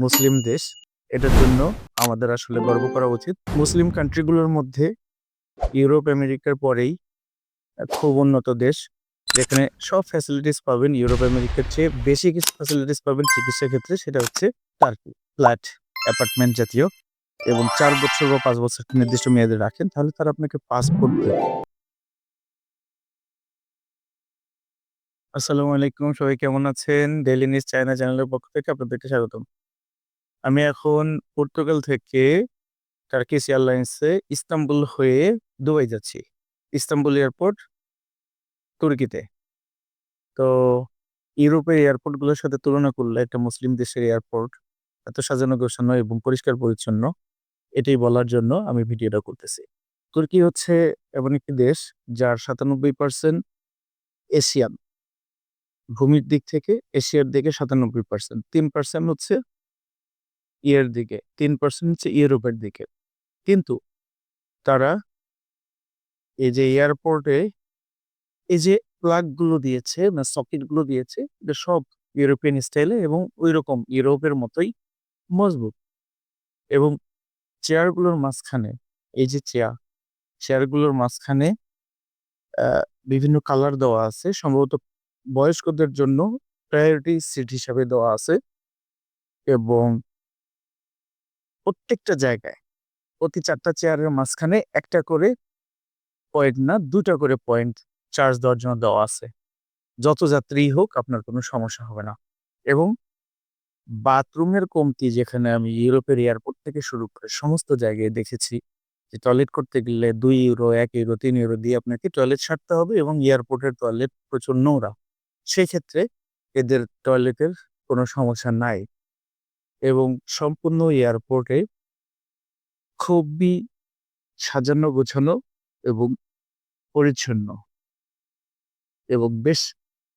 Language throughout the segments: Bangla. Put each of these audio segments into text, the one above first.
মুসলিম দেশ। এটার জন্য আমাদের আসলে গর্ব করা উচিত। মুসলিম কান্ট্রিগুলোর মধ্যে ইউরোপ, আমেরিকার পরেই খুব উন্নত দেশ। যেখানে সব ফ্যাসিলিটিস পাবেন ইউরোপ, আমেরিকার চেয়ে বেশি কিছু ফ্যাসিলিটিস পাবেন চিকিৎসা ক্ষেত্রে, সেটা হচ্ছে টার্কি। ফ্ল্যাট, অ্যাপার্টমেন্ট জাতীয় এবং ৪ বছর বা ৫ বছর নির্দিষ্ট মেয়াদে রাখেন, তাহলে তারা আপনাকে পাসপোর্ট দেবে। আসসালামু আলাইকুম, সবাই কেমন আছেন? ডেইলি নিউজ চায়না চ্যানেলের পক্ষ থেকে আপনাদেরকে স্বাগতম। আমি এখন পর্তুগাল থেকে টার্কিশ এয়ারলাইন্সে ইস্তাম্বুল হয়ে দুবাই যাচ্ছি। ইস্তাম্বুল এয়ারপোর্ট তুর্কিতে। তো ইউরোপের এয়ারপোর্টগুলোর সাথে তুলনা করলে একটা মুসলিম দেশের এয়ারপোর্ট এত সাজানো গোছানো এবং পরিষ্কার পরিচ্ছন্ন, এটাই বলার জন্য আমি ভিডিওটা করতেছি। তুর্কি হচ্ছে এমন একটি দেশ যার ৯৭% এশিয়ান। ভূমির দিক থেকে এশিয়ার দিকে ৯৭%। ৩% হচ্ছে ইয়ের দিকে, ৩% হচ্ছে ইউরোপের দিকে। কিন্তু তারা এই যে এয়ারপোর্টে এই যে প্লাগ গুলো দিয়েছে না সকেট গুলো দিয়েছে, এটা সব ইউরোপিয়ান স্টাইলে এবং ঐরকম ইউরোপের মতোই মজবুত। এবং চেয়ারগুলোর মাঝখানে এই যে চেয়ারগুলোর মাঝখানে বিভিন্ন কালার দেওয়া আছে। সম্ভবত বয়স্কদের জন্য প্রায়োরিটি সিট হিসাবে দেওয়া আছে। এবং প্রত্যেকটা জায়গায় প্রতি ৪ টা চেয়ারের মাঝখানে একটা করে পয়েন্ট না ২ টা করে পয়েন্ট চার্জ দেওয়ার জন্য দেওয়া আছে। যত যাত্রীই হোক আপনার কোনো সমস্যা হবে না। এবং বাথরুমের কমতি, যেখানে আমি ইউরোপের এয়ারপোর্ট থেকে শুরু করে সমস্ত জায়গায় দেখেছি যে টয়লেট করতে গেলে €২, €১, €৩ দিয়ে আপনাকে টয়লেট সারতে হবে এবং এয়ারপোর্টের টয়লেট প্রচুর নোংরা। সেক্ষেত্রে এদের টয়লেটের কোনো সমস্যা নাই এবং সম্পূর্ণ এয়ারপোর্টে খুবই সাজানো গোছানো এবং পরিচ্ছন্ন এবং বেশ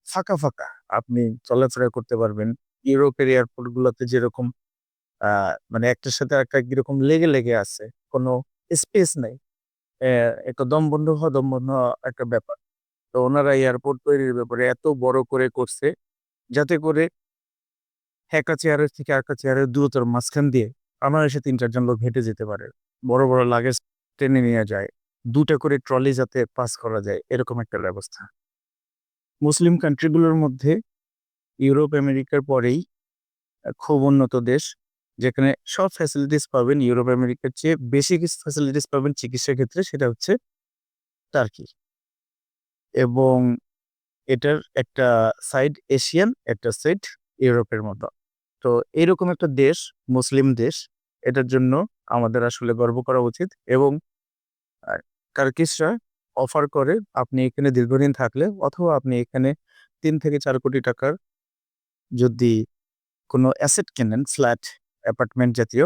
ফাঁকা। আপনি চলাফেরা করতে পারবেন। ইউরোপের এয়ারপোর্ট গুলোতে যেরকম মানে একটার সাথে আরেকটা কিরকম লেগে আছে। কোনো স্পেস নাই। একটা দম বন্ধ হওয়া একটা ব্যাপার। তো উনারা এয়ারপোর্ট তৈরির ব্যাপারে এত বড় করে করছে, যাতে করে একটা চেয়ারের থেকে আরেকটা চেয়ারের দূরত্বের মাঝখান দিয়ে অনায়াসে ৩-৪ জন লোক হেঁটে যেতে পারে। বড় লাগেজ টেনে নিয়ে যায়। ২ টা করে ট্রলি যাতে পাস করা যায়, এরকম একটা ব্যবস্থা। মুসলিম কান্ট্রি গুলোর মধ্যে ইউরোপ, আমেরিকার পরেই খুব উন্নত দেশ। যেখানে সব ফ্যাসিলিটিস পাবেন ইউরোপ, আমেরিকার চেয়ে বেশি কিছু ফ্যাসিলিটিস পাবেন চিকিৎসা ক্ষেত্রে, সেটা হচ্ছে টার্কি। এবং এটার একটা সাইড এশিয়ান, একটা সাইড ইউরোপের মতো। তো এরকম একটা দেশ, মুসলিম দেশ, এটার জন্য আমাদের আসলে গর্ব করা উচিত। এবং আ টার্কিশরা অফার করে আপনি এখানে দীর্ঘদিন থাকলে অথবা আপনি এখানে ৩ থেকে ৪ কোটি টাকার যদি কোনো অ্যাসেট কেনেন, ফ্ল্যাট, অ্যাপার্টমেন্ট জাতীয়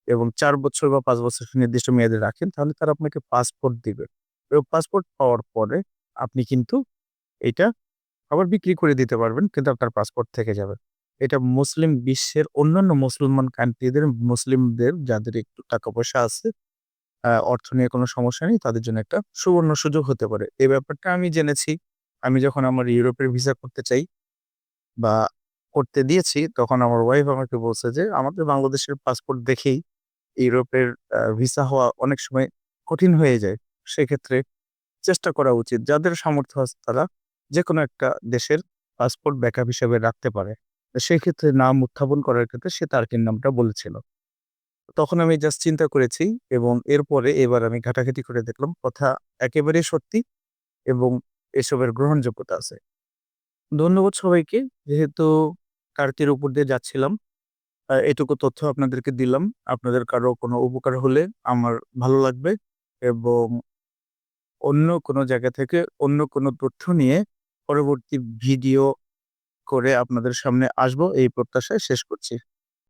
এবং ৪ বছর বা ৫ বছর নির্দিষ্ট মেয়াদে রাখেন, তাহলে তারা আপনাকে পাসপোর্ট দিবে। এবং পাসপোর্ট পাওয়ার পরে আপনি কিন্তু এইটা আবার বিক্রি করে দিতে পারবেন। কিন্তু আপনার পাসপোর্ট থেকে যাবে। এটা মুসলিম বিশ্বের অন্যান্য মুসলমান কান্ট্রিদের মুসলিমদের যাদের একটু টাকা-পয়সা আছে, অর্থ নিয়ে কোনো সমস্যা নেই, তাদের জন্য একটা সুবর্ণ সুযোগ হতে পারে। এই ব্যাপারটা আমি জেনেছি। আমি যখন আমার ইউরোপের ভিসা করতে চাই বা করতে দিয়েছি, তখন আমার ওয়াইফ আমাকে বলছে যে, "আমাদের বাংলাদেশের পাসপোর্ট দেখেই ইউরোপের ভিসা হওয়া অনেক সময় কঠিন হয়ে যায়। সেক্ষেত্রে চেষ্টা করা উচিত। যাদের সামর্থ্য আছে তারা যেকোনো একটা দেশের পাসপোর্ট ব্যাকআপ হিসেবে রাখতে পারে।" তো সেক্ষেত্রে নাম উত্থাপন করার ক্ষেত্রে সে তার্কির নামটা বলেছিল। তখন আমি জাস্ট চিন্তা করেছি এবং এরপরে এবার আমি ঘাটাঘাটি করে দেখলাম কথা একেবারেই সত্যি এবং এসবের গ্রহণযোগ্যতা আছে। ধন্যবাদ সবাইকে। যেহেতু টার্কির উপর দিয়ে যাচ্ছিলাম, এটুকু তথ্য আপনাদেরকে দিলাম। আপনাদের কারো কোনো উপকার হলে আমার ভালো লাগবে এবং অন্য কোনো জায়গা থেকে অন্য কোনো তথ্য নিয়ে পরবর্তী ভিডিও করে আপনাদের সামনে আসবো এই প্রত্যাশায় শেষ করছি।